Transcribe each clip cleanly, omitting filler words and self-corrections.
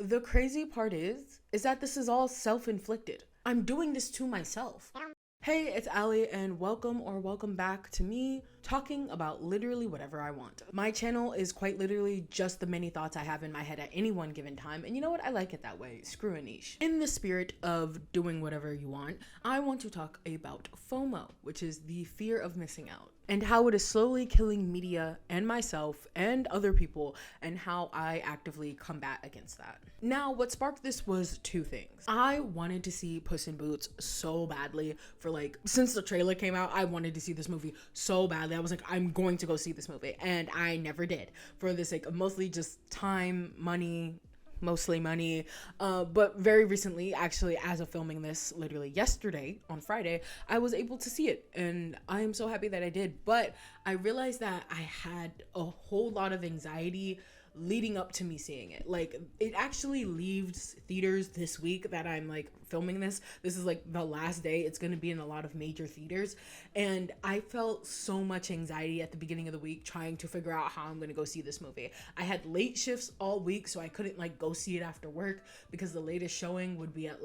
the crazy part is that this is all self-inflicted. I'm doing this to myself. Hey, it's Allie, and welcome back to me talking about literally whatever I want. My channel is quite literally just the many thoughts I have in my head at any one given time, and you know what? I like it that way. Screw a niche. In the spirit of doing whatever you want, I want to talk about FOMO, which is the fear of missing out, and how it is slowly killing media and myself and other people, and how I actively combat against that. Now, what sparked this was two things. I wanted to see Puss in Boots so badly since the trailer came out. I wanted to see this movie so badly. I was like, I'm going to go see this movie, and I never did, for the sake of mostly just time, money, mostly money, but very recently, actually, as of filming this literally yesterday on Friday, I was able to see it, and I am so happy that I did. But I realized that I had a whole lot of anxiety leading up to me seeing it. Like, it actually leaves theaters this week that I'm filming this. This is the last day it's going to be in a lot of major theaters, and I felt so much anxiety at the beginning of the week trying to figure out how I'm going to go see this movie. I had late shifts all week, so I couldn't go see it after work because the latest showing would be at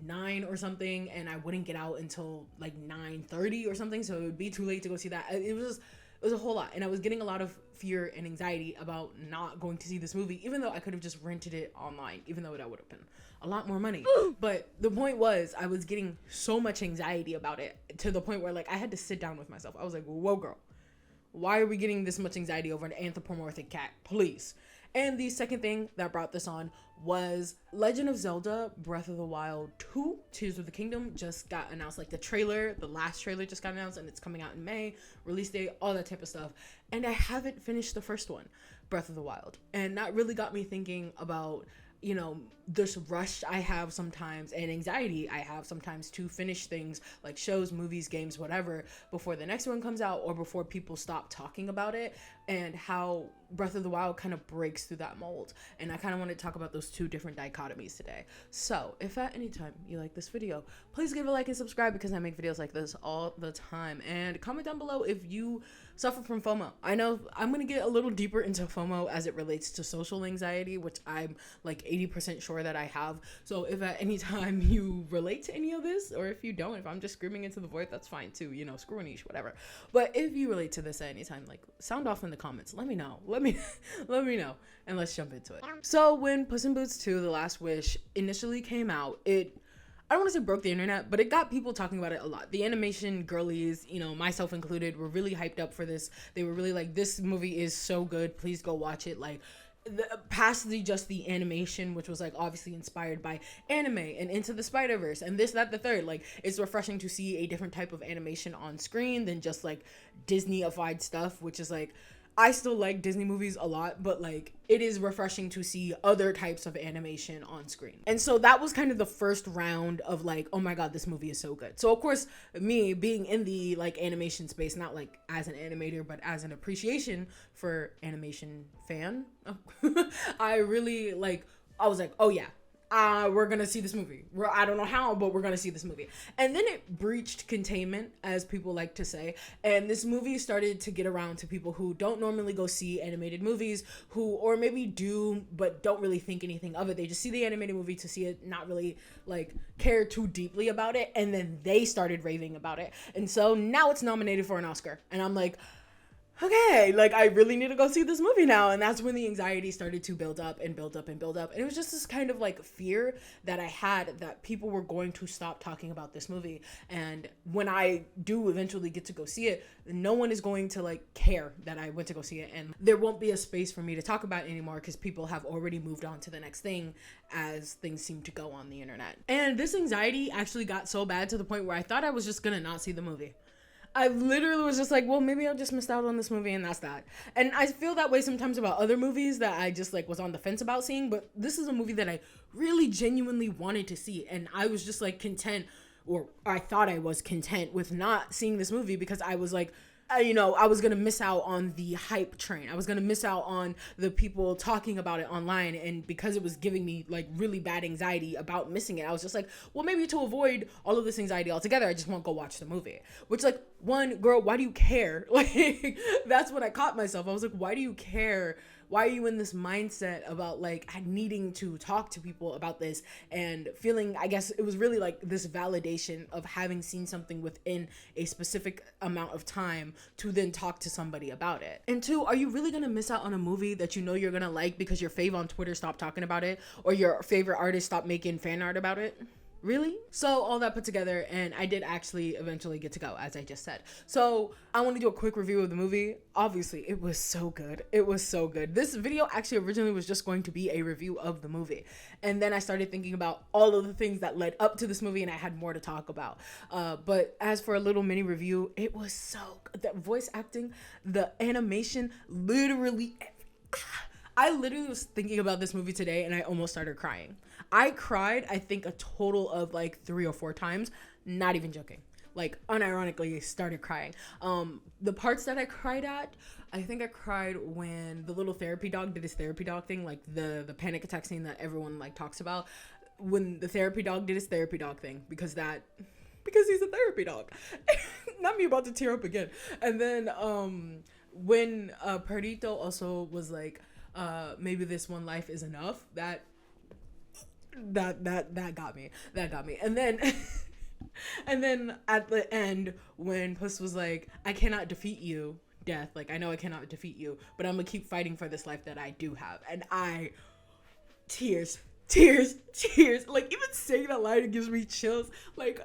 9 or something, and I wouldn't get out until 9:30 or something, so it would be too late to go see that. It was a whole lot, and I was getting a lot of fear and anxiety about not going to see this movie, even though I could have just rented it online, even though that would have been a lot more money. But the point was, I was getting so much anxiety about it to the point where I had to sit down with myself. I was like, whoa, girl, why are we getting this much anxiety over an anthropomorphic cat? Please. And the second thing that brought this on was Legend of Zelda Breath of the Wild 2 Tears of the Kingdom just got announced. The last trailer just got announced, and it's coming out in May, release date, all that type of stuff. And I haven't finished the first one, Breath of the Wild. And that really got me thinking about, this rush I have sometimes and anxiety I have sometimes to finish things like shows, movies, games, whatever, before the next one comes out or before people stop talking about it, and how Breath of the Wild kind of breaks through that mold. And I kind of want to talk about those two different dichotomies today. So if at any time you like this video, please give a like and subscribe, because I make videos like this all the time. And comment down below if you suffer from FOMO. I know I'm going to get a little deeper into FOMO as it relates to social anxiety, which I'm 80% sure that I have. So if at any time you relate to any of this, or if you don't, if I'm just screaming into the void, that's fine too, screw a niche, whatever. But if you relate to this at any time, sound off in the comments. Let me know. Let me know, and let's jump into it. So when Puss in Boots 2 The Last Wish initially came out, I don't want to say broke the internet, but it got people talking about it a lot. The animation girlies, myself included, were really hyped up for this. They were really this movie is so good, please go watch it. Past just the animation, which was obviously inspired by anime and Into the Spider-Verse and this, that, the third, it's refreshing to see a different type of animation on screen than just Disney-ified stuff, which is I still like Disney movies a lot, but it is refreshing to see other types of animation on screen. And so that was kind of the first round of oh my god, this movie is so good. So of course, me being in the animation space, not as an animator, but as an appreciation for animation fan, I really I was oh yeah, we're gonna see this movie. I don't know how, but we're gonna see this movie. And then it breached containment, as people like to say, and this movie started to get around to people who don't normally go see animated movies, or maybe do but don't really think anything of it. They just see the animated movie to see it, not really care too deeply about it, and then they started raving about it, and so now it's nominated for an Oscar, and I'm okay, I really need to go see this movie now. And that's when the anxiety started to build up and build up and build up. And it was just this kind of fear that I had that people were going to stop talking about this movie. And when I do eventually get to go see it, no one is going to care that I went to go see it. And there won't be a space for me to talk about it anymore, because people have already moved on to the next thing as things seem to go on the internet. And this anxiety actually got so bad to the point where I thought I was just gonna not see the movie. I literally was just well, maybe I just missed out on this movie, and that's that. And I feel that way sometimes about other movies that I just was on the fence about seeing, but this is a movie that I really genuinely wanted to see, and I was just content, or I thought I was content with not seeing this movie, because I was I was going to miss out on the hype train. I was going to miss out on the people talking about it online. And because it was giving me really bad anxiety about missing it, I was just well, maybe to avoid all of this anxiety altogether, I just won't go watch the movie. Which one, girl, why do you care? That's when I caught myself. I was why do you care Why are you in this mindset about like needing to talk to people about this and feeling, I guess it was really like this validation of having seen something within a specific amount of time to then talk to somebody about it? And two, are you really gonna miss out on a movie that you know you're gonna like because your fave on Twitter stopped talking about it, or your favorite artist stopped making fan art about it? Really? So all that put together, and I did actually eventually get to go, as I just said. So I want to do a quick review of the movie. Obviously, it was so good. It was so good. This video actually originally was just going to be a review of the movie. And then I started thinking about all of the things that led up to this movie, and I had more to talk about. But as for a little mini review, it was so good. The voice acting, the animation, literally... I literally was thinking about this movie today and I almost started crying. I cried, I think, a total of like 3 or 4 times. Not even joking. Like, unironically started crying. The parts that I cried at, I think I cried when the little therapy dog did his therapy dog thing, like the panic attack scene that everyone like talks about. When the therapy dog did his therapy dog thing, because he's a therapy dog. Not me about to tear up again. And then when Perrito also was like, maybe this one life is enough, that got me. And then and then at the end when Puss was like, I cannot defeat you, death, like I know I cannot defeat you, but I'm gonna keep fighting for this life that I do have. And tears, like even saying that line, it gives me chills, like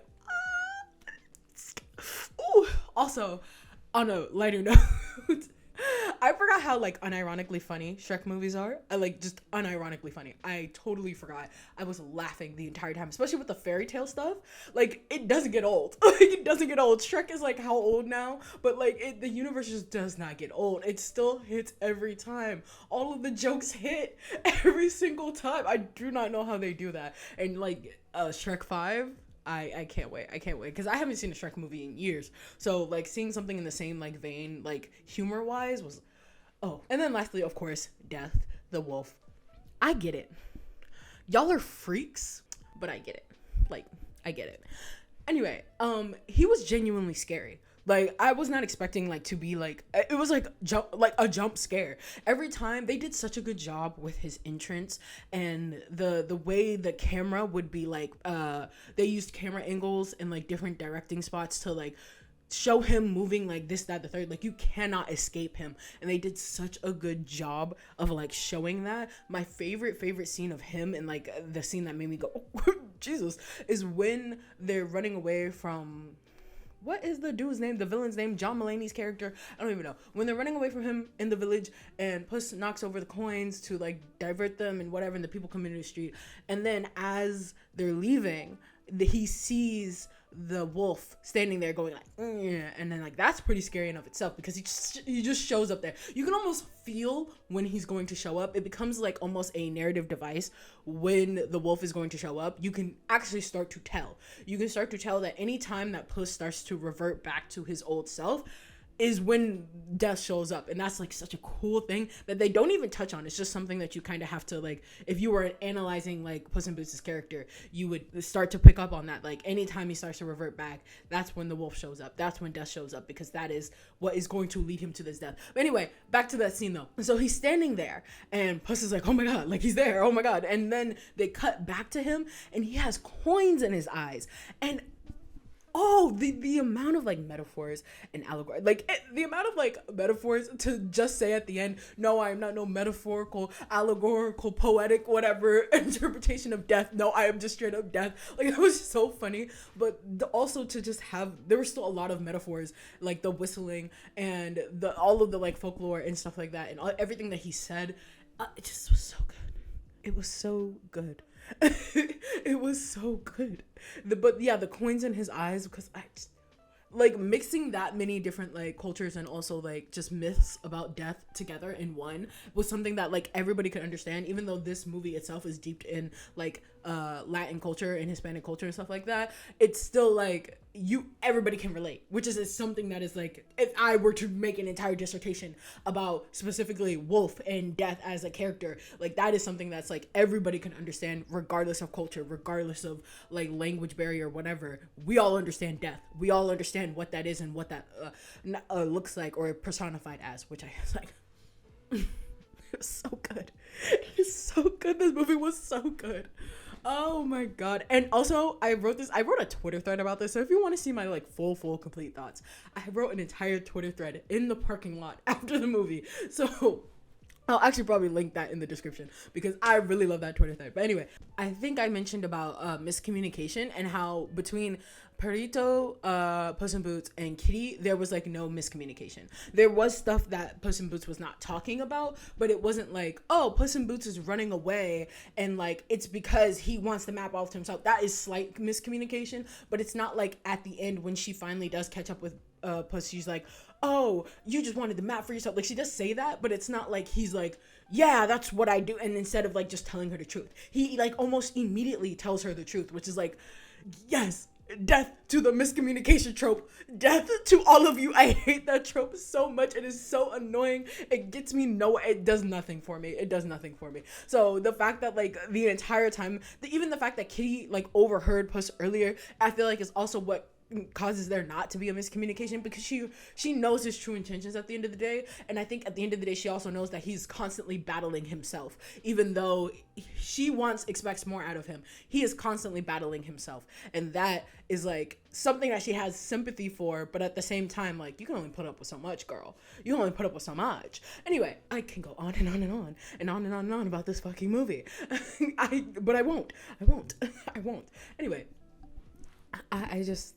ooh. Also, on a lighter note, I forgot how like unironically funny Shrek movies are. I like just unironically funny. I totally forgot. I was laughing the entire time, especially with the fairy tale stuff. Like, it doesn't get old. Like, it doesn't get old. Shrek is like how old now, but like the universe just does not get old. It still hits every time. All of the jokes hit every single time. I do not know how they do that. And like Shrek 5, I can't wait. Because I haven't seen a Shrek movie in years. So, like, seeing something in the same, like, vein, like, humor-wise was... Oh. And then lastly, of course, Death, the wolf. I get it. Y'all are freaks, but I get it. Like, I get it. Anyway, he was genuinely scary. Like, I was not expecting, like, to be, like, it was, like a jump scare. Every time, they did such a good job with his entrance and the way the camera would be, like, they used camera angles and, like, different directing spots to, like, show him moving like this, that, the third. Like, you cannot escape him. And they did such a good job of, like, showing that. My favorite scene of him, and, like, the scene that made me go, oh, Jesus, is when they're running away from... What is the dude's name? The villain's name? John Mulaney's character? I don't even know. When they're running away from him in the village and Puss knocks over the coins to like divert them and whatever, and the people come into the street. And then as they're leaving, he sees the wolf standing there going like, yeah. And then like that's pretty scary in of itself, because he just shows up there. You can almost feel when he's going to show up. It becomes like almost a narrative device when the wolf is going to show up. You can actually start to tell. You can start to tell that any time that Puss starts to revert back to his old self is when death shows up. And that's like such a cool thing that they don't even touch on. It's just something that you kind of have to, like, if you were analyzing like Puss in Boots' character, you would start to pick up on that. Like, anytime he starts to revert back, that's when the wolf shows up. That's when death shows up, because that is what is going to lead him to this death. But anyway, back to that scene though. So he's standing there and Puss is like, oh my God, like he's there. Oh my God. And then they cut back to him and he has coins in his eyes. And oh, the amount of like metaphors and allegory, like the amount of like metaphors to just say at the end, no, I am not no metaphorical, allegorical, poetic, whatever interpretation of death. No, I am just straight up death. Like, it was so funny. But also to just have, there were still a lot of metaphors, like the whistling and all of the like folklore and stuff like that, and everything that he said. It just was so good. It was so good. It was so good. But yeah, the coins in his eyes, because I just, like, mixing that many different like cultures and also like just myths about death together in one was something that like everybody could understand. Even though this movie itself is steeped in like Latin culture and Hispanic culture and stuff like that, it's still like everybody can relate, which is something that is like, if I were to make an entire dissertation about specifically wolf and death as a character, like that is something that's like everybody can understand, regardless of culture, regardless of like language barrier, whatever. We all understand death. We all understand what that is and what that looks like or personified as, which I was like It was so good. It's so good. This movie was so good. Oh my god. And also I wrote a Twitter thread about this. So if you want to see my like full complete thoughts, I wrote an entire Twitter thread in the parking lot after the movie. So I'll actually probably link that in the description because I really love that Twitter thread. But anyway, I think I mentioned about miscommunication and how between Perrito, Puss in Boots, and Kitty, there was like no miscommunication. There was stuff that Puss in Boots was not talking about, but it wasn't like, oh, Puss in Boots is running away and like it's because he wants the map all to himself. That is slight miscommunication, but it's not like at the end when she finally does catch up with Puss, she's like, oh, you just wanted the map for yourself. Like, she does say that, but it's not like he's like, yeah, that's what I do. And instead of like just telling her the truth, he like almost immediately tells her the truth, which is like, yes, death to the miscommunication trope. Death to all of you. I hate that trope so much. It is so annoying. It gets me it does nothing for me. It does nothing for me. So the fact that like the entire time, even the fact that Kitty like overheard Puss earlier, I feel like is also what causes there not to be a miscommunication, because she knows his true intentions at the end of the day. And I think at the end of the day she also knows that he's constantly battling himself. Even though she expects more out of him, he is constantly battling himself, and that is like something that she has sympathy for. But at the same time, like, you can only put up with so much, girl. You can only put up with so much. Anyway, I can go on and on and on and on and on and on about this fucking movie. But I won't. Anyway, I just,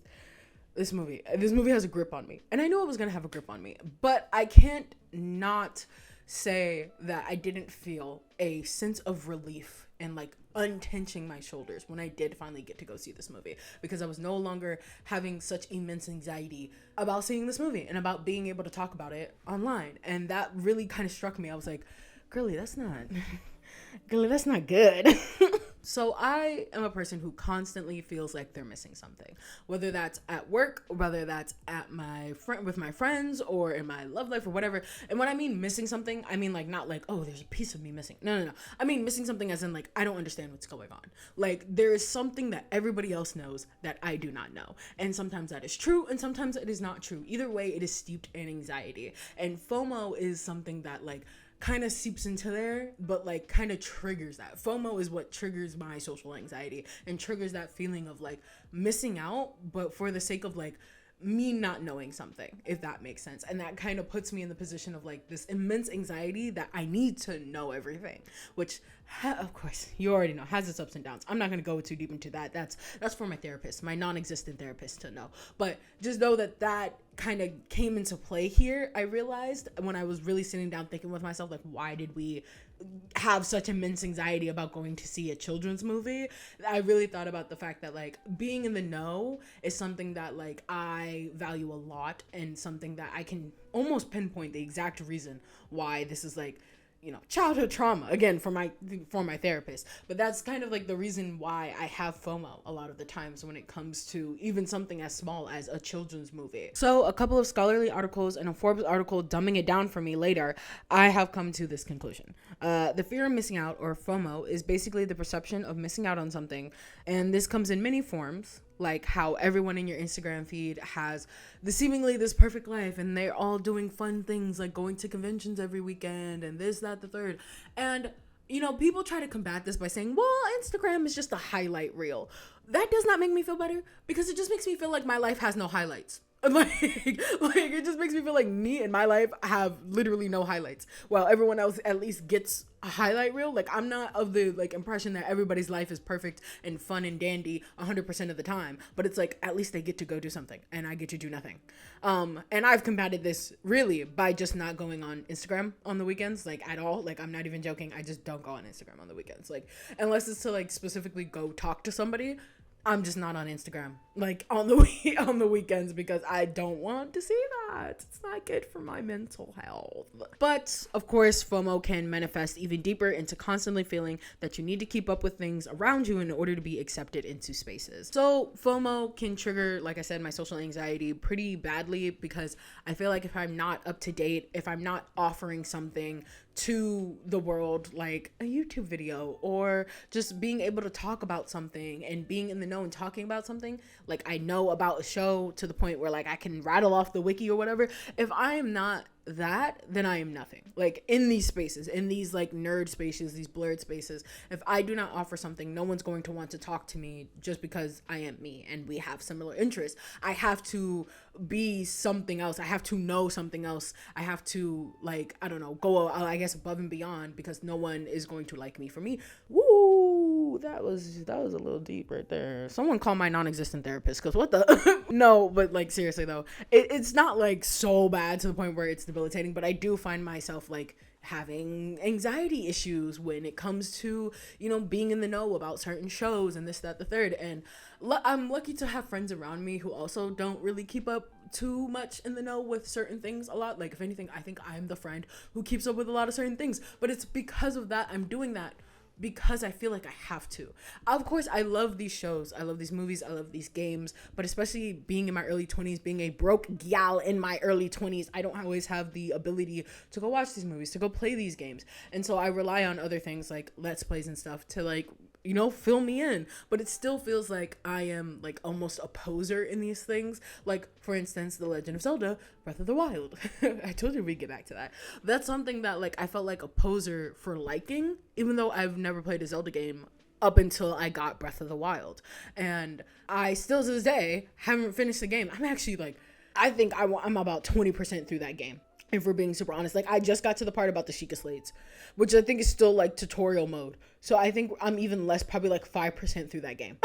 this movie has a grip on me, and I knew it was gonna have a grip on me, but I can't not say that I didn't feel a sense of relief and like untenching my shoulders when I did finally get to go see this movie, because I was no longer having such immense anxiety about seeing this movie and about being able to talk about it online. And that really kind of struck me. I was like, girly, that's not good. So I am a person who constantly feels like they're missing something, whether that's at work, whether that's at with my friends, or in my love life, or whatever. And when I mean missing something, I mean like not like, oh, there's a piece of me missing. No. I mean missing something as in like, I don't understand what's going on. Like, there is something that everybody else knows that I do not know. And sometimes that is true, and sometimes it is not true. Either way, it is steeped in anxiety. And FOMO is something that like kind of seeps into there, but like kind of triggers that. FOMO is what triggers my social anxiety and triggers that feeling of like missing out, but for the sake of like me not knowing something, if that makes sense. And that kind of puts me in the position of like this immense anxiety that I need to know everything, which of course you already know has its ups and downs. I'm not going to go too deep into that. That's for my therapist, my non-existent therapist, to know. But just know that kind of came into play here. I realized when I was really sitting down thinking with myself, like, why did we have such immense anxiety about going to see a children's movie? I really thought about the fact that like being in the know is something that like I value a lot, and something that I can almost pinpoint the exact reason why this is like, you know, childhood trauma, again, for my therapist. But that's kind of like the reason why I have FOMO a lot of the times when it comes to even something as small as a children's movie. So a couple of scholarly articles and a Forbes article dumbing it down for me later, I have come to this conclusion. The fear of missing out, or FOMO, is basically the perception of missing out on something, and this comes in many forms, like how everyone in your Instagram feed has seemingly this perfect life, and they're all doing fun things like going to conventions every weekend and this, that, the third. And, you know, people try to combat this by saying, well, Instagram is just a highlight reel. That does not make me feel better, because it just makes me feel like my life has no highlights. Like it just makes me feel like me and my life have literally no highlights, while everyone else at least gets a highlight reel. Like, I'm not of the like impression that everybody's life is perfect and fun and dandy 100% of the time, but it's like at least they get to go do something and I get to do nothing. And I've combated this really by just not going on Instagram on the weekends, like at all. Like, I'm not even joking, I just don't go on Instagram on the weekends, like unless it's to like specifically go talk to somebody. I'm just not on Instagram like on the weekends, because I don't want to see that. It's not good for my mental health. But of course, FOMO can manifest even deeper into constantly feeling that you need to keep up with things around you in order to be accepted into spaces. So FOMO can trigger, like I said, my social anxiety pretty badly, because I feel like if I'm not up to date, if I'm not offering something to the world, like a YouTube video, or just being able to talk about something and being in the know and talking about something, like I know about a show to the point where like I can rattle off the wiki or whatever, if I am not that, then I am nothing. Like, in these spaces, in these like nerd spaces, these blurred spaces, if I do not offer something, no one's going to want to talk to me just because I am me and we have similar interests. I have to be something else. I have to know something else. I have to, like, I don't know, go, I guess, above and beyond, because no one is going to like me for me. Woo, that was a little deep right there. Someone call my non-existent therapist, because what the no, but like, seriously though, it's not like so bad to the point where it's debilitating, but I do find myself like having anxiety issues when it comes to, you know, being in the know about certain shows and this, that, the third. And I'm lucky to have friends around me who also don't really keep up too much in the know with certain things a lot. Like, if anything, I think I'm the friend who keeps up with a lot of certain things, but it's because of that I'm doing that, because I feel like I have to. Of course, I love these shows, I love these movies, I love these games, but especially being in my early 20s, being a broke gal in my early 20s, I don't always have the ability to go watch these movies, to go play these games. And so I rely on other things like Let's Plays and stuff to, like, you know, fill me in. But it still feels like I am like almost a poser in these things. Like, for instance, The Legend of Zelda Breath of the Wild. I told you we'd get back to that. That's something that, like, I felt like a poser for liking, even though I've never played a Zelda game up until I got Breath of the Wild. And I still to this day haven't finished the game. I'm actually like, I think I'm about 20% through that game, if we're being super honest. Like, I just got to the part about the Sheikah Slates, which I think is still like tutorial mode. So I think I'm even less, probably like 5% through that game.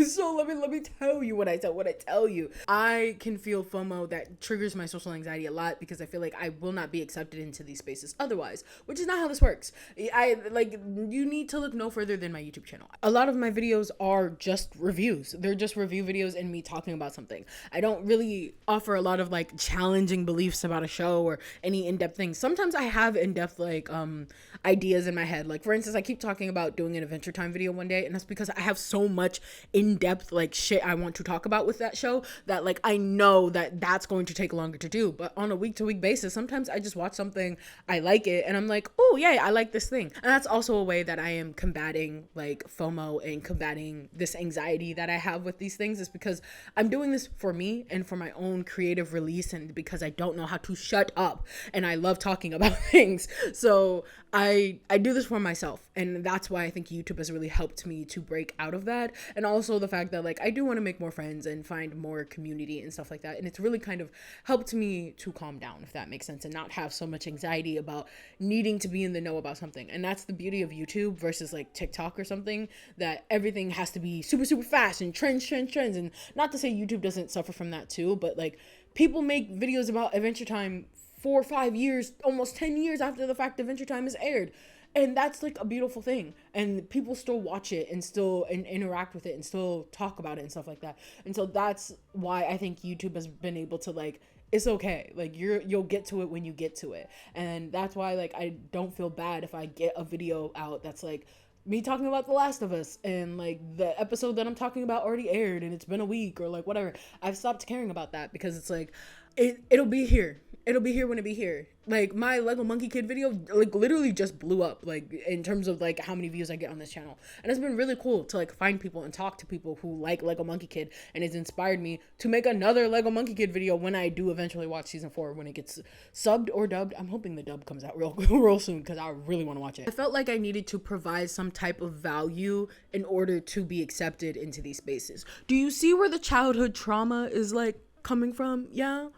So let me tell you what I tell you. I can feel FOMO that triggers my social anxiety a lot, because I feel like I will not be accepted into these spaces otherwise, which is not how this works. You need to look no further than my YouTube channel. A lot of my videos are just reviews. They're just review videos and me talking about something. I don't really offer a lot of like challenging beliefs about a show or any in-depth things. Sometimes I have in-depth like ideas in my head. Like, for instance, I keep talking about doing an Adventure Time video one day, and that's because I have so much in-depth like shit I want to talk about with that show that, like, I know that that's going to take longer to do. But on a week-to-week basis, sometimes I just watch something, I like it, and I'm like, oh yeah, I like this thing. And that's also a way that I am combating like FOMO and combating this anxiety that I have with these things, is because I'm doing this for me and for my own creative release, and because I don't know how to shut up and I love talking about things. So I do this for myself, and that's why I think YouTube has really helped me to break out of that. And also the fact that, like, I do want to make more friends and find more community and stuff like that, and it's really kind of helped me to calm down, if that makes sense, and not have so much anxiety about needing to be in the know about something. And that's the beauty of YouTube versus like TikTok or something, that everything has to be super fast and trends. And not to say YouTube doesn't suffer from that too, but like, people make videos about Adventure Time 4 or 5 years, almost 10 years after the fact Adventure Time is aired. And that's like a beautiful thing, and people still watch it and still interact with it and still talk about it and stuff like that. And so that's why I think YouTube has been able to, like, it's okay, like, you'll get to it when you get to it. And that's why, like, I don't feel bad if I get a video out that's like me talking about The Last of Us, and like the episode that I'm talking about already aired and it's been a week or like whatever. I've stopped caring about that, because it's like, it'll be here. It'll be here when it be here. Like, my Lego Monkey Kid video, like, literally just blew up, like, in terms of, like, how many views I get on this channel. And it's been really cool to, like, find people and talk to people who like Lego Monkey Kid, and it's inspired me to make another Lego Monkey Kid video when I do eventually watch season 4, when it gets subbed or dubbed. I'm hoping the dub comes out real soon, because I really want to watch it. I felt like I needed to provide some type of value in order to be accepted into these spaces. Do you see where the childhood trauma is, like, coming from? Yeah?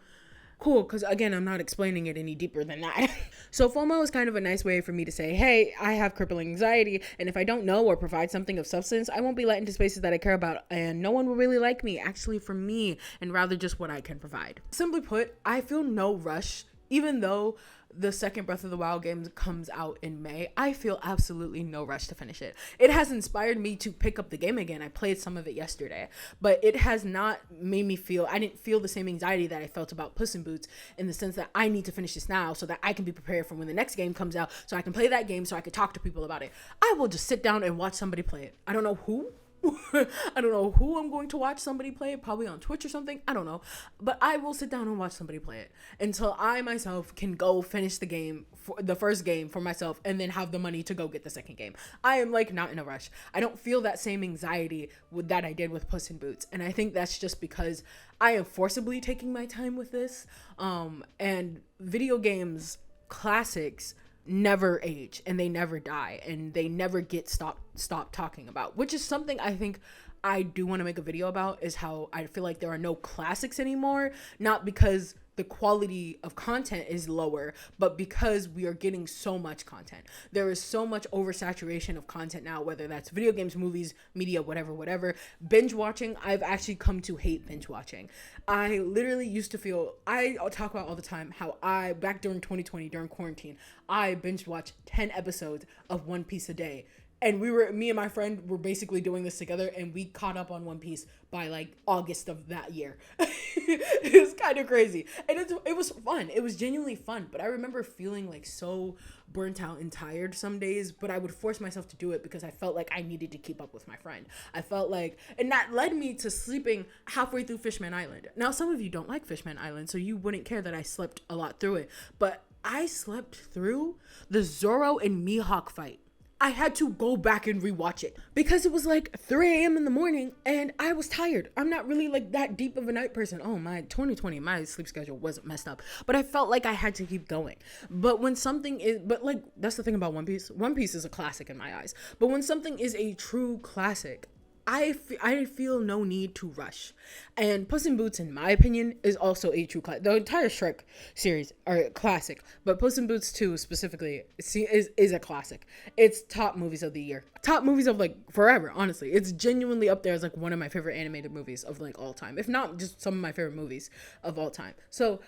Cool, because again, I'm not explaining it any deeper than that. So FOMO is kind of a nice way for me to say, hey, I have crippling anxiety, and if I don't know or provide something of substance, I won't be let into spaces that I care about, and no one will really like me, actually, for me, and rather just what I can provide. Simply put, I feel no rush. Even though the second Breath of the Wild game comes out in May, I feel absolutely no rush to finish it. It has inspired me to pick up the game again. I played some of it yesterday, but it has not made me feel, I didn't feel the same anxiety that I felt about Puss in Boots, in the sense that I need to finish this now so that I can be prepared for when the next game comes out, so I can play that game, so I can talk to people about it. I will just sit down and watch somebody play it. I don't know who, I don't know who I'm going to watch somebody play it, probably on Twitch or something. I don't know. But I will sit down and watch somebody play it until I myself can go finish the game, for the first game for myself, and then have the money to go get the second game. I am like not in a rush. I don't feel that same anxiety that I did with Puss in Boots. And I think that's just because I am forcibly taking my time with this. And video games classics never age and they never die and they never get stopped talking about, which is something I think I do want to make a video about, is how I feel like there are no classics anymore, not because the quality of content is lower, but because we are getting so much content. There is so much oversaturation of content now, whether that's video games, movies, media, whatever. Binge watching, I've actually come to hate binge watching. I literally used to feel, I'll talk about all the time how back during 2020, during quarantine, I binge watched 10 episodes of One Piece a day. And me and my friend were basically doing this together, and we caught up on One Piece by like August of that year. It was kind of crazy. And it was fun. It was genuinely fun. But I remember feeling like so burnt out and tired some days, but I would force myself to do it because I felt like I needed to keep up with my friend. I felt like, and that led me to sleeping halfway through Fishman Island. Now, some of you don't like Fishman Island, so you wouldn't care that I slept a lot through it. But I slept through the Zoro and Mihawk fight. I had to go back and rewatch it because it was like 3 a.m. in the morning and I was tired. I'm not really like that deep of a night person. Oh, my 2020, my sleep schedule wasn't messed up, but I felt like I had to keep going. But when something is, but like, that's the thing about One Piece. One Piece is a classic in my eyes. But when something is a true classic, I feel no need to rush. And Puss in Boots, in my opinion, is also a true classic. The entire Shrek series are classic, but Puss in Boots 2 specifically is a classic. It's top movies of the year. Top movies of like forever, honestly. It's genuinely up there as like one of my favorite animated movies of like all time. If not just some of my favorite movies of all time. So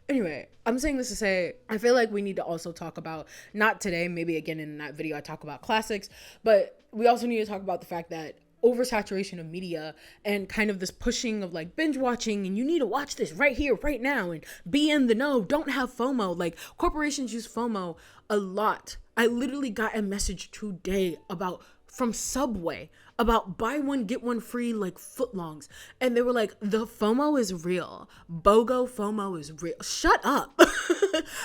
anyway, I'm saying this to say, I feel like we need to also talk about, not today, maybe again in that video I talk about classics, but we also need to talk about the fact that oversaturation of media and kind of this pushing of like binge watching and you need to watch this right here, right now, and be in the know, don't have FOMO. Like, corporations use FOMO a lot. I literally got a message today from Subway about buy one, get one free, like footlongs. And they were like, the FOMO is real. BOGO FOMO is real. Shut up.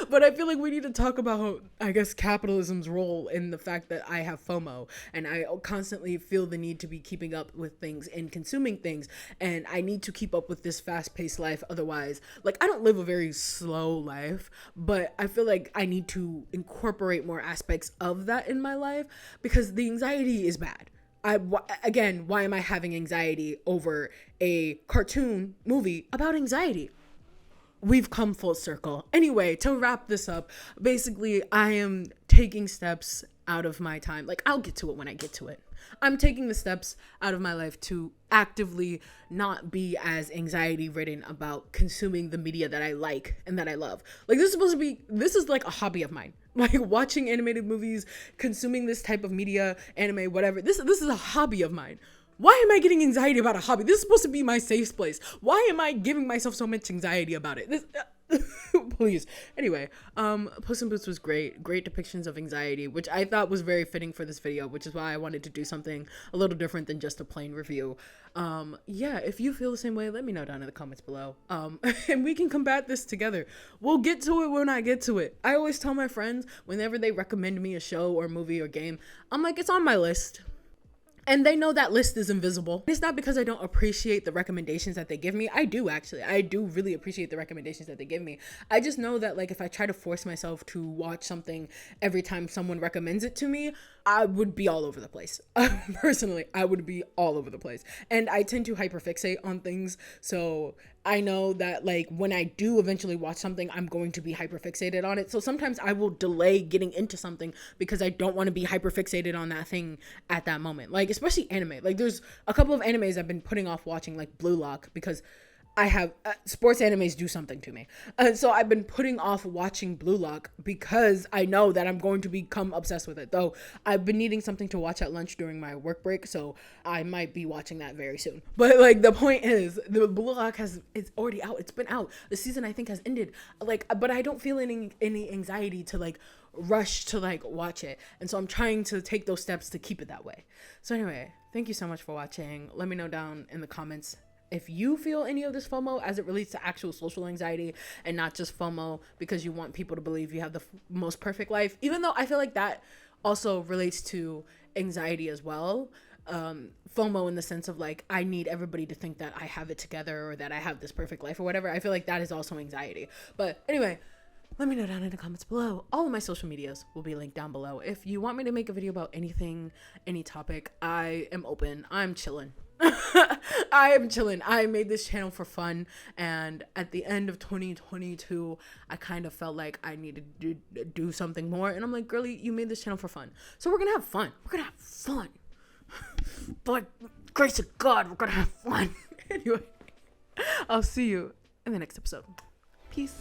But I feel like we need to talk about, I guess, capitalism's role in the fact that I have FOMO and I constantly feel the need to be keeping up with things and consuming things. And I need to keep up with this fast-paced life. Otherwise, like, I don't live a very slow life, but I feel like I need to incorporate more aspects of that in my life because the anxiety is bad. Again, why am I having anxiety over a cartoon movie about anxiety? We've come full circle. Anyway, to wrap this up, basically, I am taking steps out of my time. Like, I'll get to it when I get to it. I'm taking the steps out of my life to actively not be as anxiety ridden about consuming the media that I like and that I love. Like, this is like a hobby of mine. Like, watching animated movies, consuming this type of media, anime, whatever. This is a hobby of mine. Why am I getting anxiety about a hobby? This is supposed to be my safe place. Why am I giving myself so much anxiety about it? Please. Anyway, Puss in Boots was great depictions of anxiety, which I thought was very fitting for this video, which is why I wanted to do something a little different than just a plain review. Yeah, if you feel the same way, let me know down in the comments below, and we can combat this together. We'll get to it when I get to it. I always tell my friends whenever they recommend me a show or movie or game, I'm like, it's on my list. And they know that list is invisible. It's not because I don't appreciate the recommendations that they give me. I do, actually. I do really appreciate the recommendations that they give me. I just know that, like, if I try to force myself to watch something every time someone recommends it to me, I would be all over the place. Personally, I would be all over the place. And I tend to hyperfixate on things. So I know that, like, when I do eventually watch something, I'm going to be hyperfixated on it. So sometimes I will delay getting into something because I don't want to be hyperfixated on that thing at that moment. Like, especially anime. Like, there's a couple of animes I've been putting off watching, like Blue Lock, because I have sports animes do something to me. And so I've been putting off watching Blue Lock because I know that I'm going to become obsessed with it. Though I've been needing something to watch at lunch during my work break, so I might be watching that very soon. But like the point is, the Blue Lock it's already out. It's been out. The season I think has ended. Like, but I don't feel any anxiety to like rush to like watch it. And so I'm trying to take those steps to keep it that way. So anyway, thank you so much for watching. Let me know down in the comments if you feel any of this FOMO as it relates to actual social anxiety and not just FOMO because you want people to believe you have the most perfect life, even though I feel like that also relates to anxiety as well. FOMO in the sense of like, I need everybody to think that I have it together or that I have this perfect life or whatever. I feel like that is also anxiety. But anyway, let me know down in the comments below. All of my social medias will be linked down below. If you want me to make a video about anything, any topic, I am open. I'm chilling. I am chilling. I made this channel for fun, and at the end of 2022 I kind of felt like I needed to do something more, and I'm like, girlie, you made this channel for fun, so we're gonna have fun. By grace of God, we're gonna have fun. Anyway, I'll see you in the next episode. Peace.